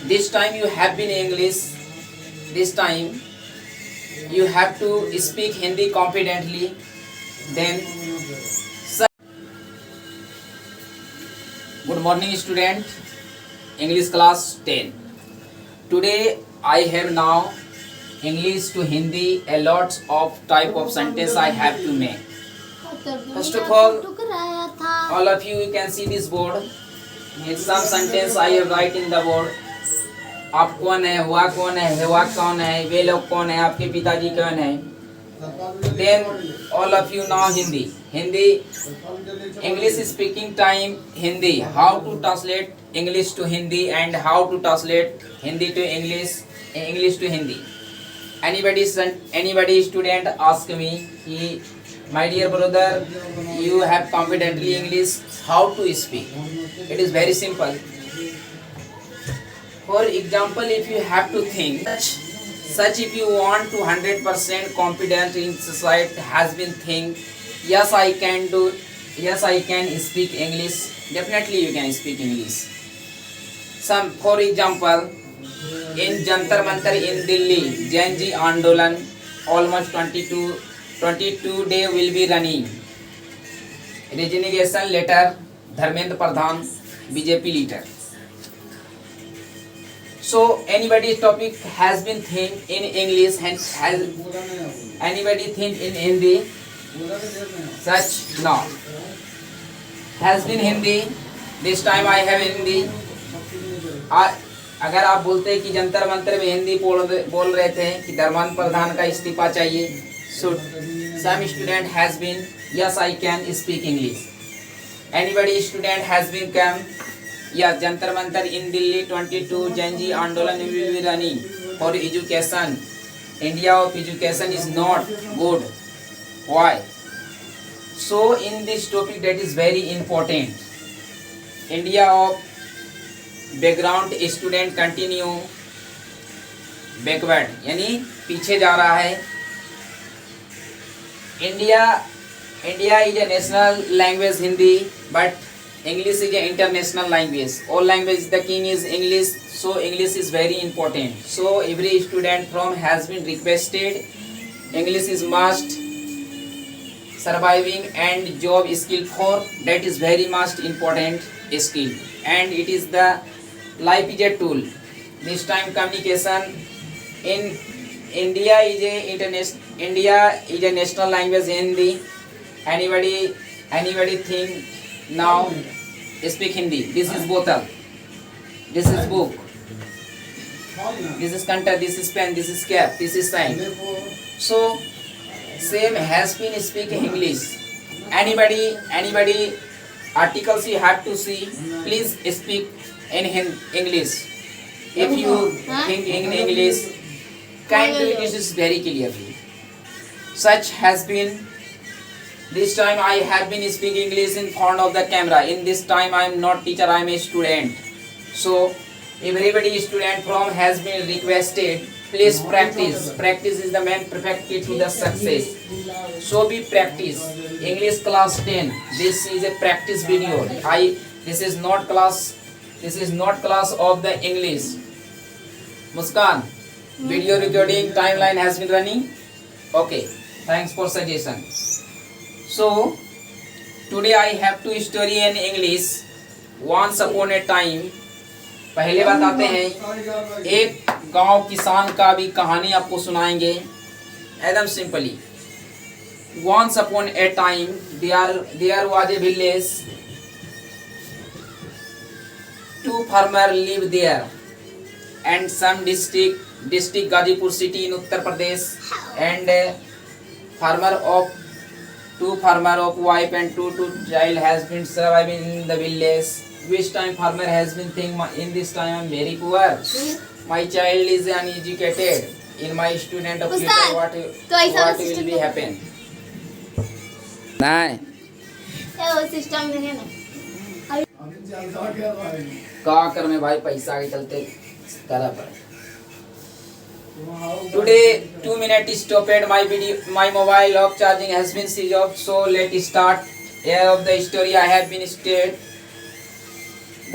This time you have been English. This time you have to speak Hindi confidently. Then, good morning, student. English class 10. Today I have now English to Hindi, a lot of type of sentence I have to make. First of all of you can see this board. In some sentence I have write in the board. आप कौन है, हुआ कौन है, हुआ कौन है, वे लोग कौन है, आपके पिताजी कौन है. Then all of you know Hindi, English speaking time Hindi. How to translate English to Hindi and how to translate Hindi to English, English to Hindi. Anybody student ask me, my dear brother, you have confidently English, how to speak? It is very simple. For example, if you have to think, such if you want to 100% confident in society has been think, yes I can do, yes I can speak English, definitely you can speak English. Some, for example, in Jantar Mantar in Delhi, Jain Ji Andolan, almost 22 day will be running. Resignation letter, Dharmendra Pradhan, BJP leader. So anybody's topic has been think in English and has anybody think in Hindi? Such no. Has been Hindi. This time I have Hindi. अगर आप बोलते हैं कि जंतर मंतर में हिंदी बोल रहे थे कि धर्मेंद्र प्रधान का इस्तीफा चाहिए, so some student has been, yes I can speak English. Anybody student has been come, yes jantar mantar in Delhi 22 Jain Ji Andolan will be running for education. India of education is not good. Why? So in this topic that is very important. India of background student continue backward यानी पीछे जा रहा है. India is a national language Hindi, but English is a international language. All language the king is English, so English is very important. So every student from has been requested English is must surviving and job skill for, that is very much important skill, and it is the life is a tool. This time communication in India is a national language Hindi. Anybody think now speak Hindi? This is bottle, this is book, this is cutter, this is pen, this is cap, this is sign. So same has been speaking English. Anybody articles you have to see, please speak in English. If you think in English, kind of this is very clearly. Such has been, this time I have been speaking English in front of the camera. In this time I am not teacher, I am a student. So everybody student from has been requested, please practice. Practice is the main perfect key to the success. So be practice. English class 10. This is a practice video. This is not class of the English. Muskan, video recording timeline has been running. Okay, thanks for suggestion. So today I have two story in English. Once upon a time. पहले बताते हैं, एक गांव किसान का भी कहानी आपको सुनाएंगे एकदम simply. Once upon a time there was a village. Two farmers lived there, and some district Gazipur city in Uttar Pradesh, and two farmer of wife and two child has been surviving in the village. Which time farmer has been think, in this time I am very poor, my child is uneducated, in my student of future what will be happen. नहीं system देखे ना का कर में भाई पैसा के चलते करा पर. Today 2 minutes stopped my video, my mobile of charging has been switched off. So let's start. Here of the story I have been stated.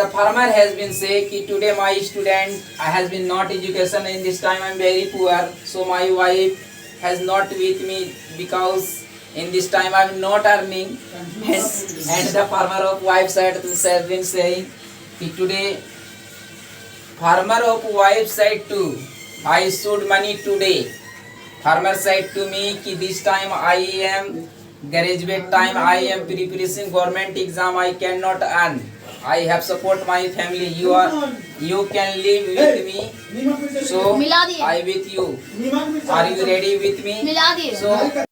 the farmer has been say कि today my student has been not education in this time I am very poor, so my wife has not with me because in this time I am not earning, and the farmer of wife side has been saying कि today farmer of wife side too I should money today. Farmer said to me कि this time I am graduate time I am preparing government exam I cannot earn. I have support my family. You can live with me. So मिला दिए I with you. Are you ready with me? मिला दिए So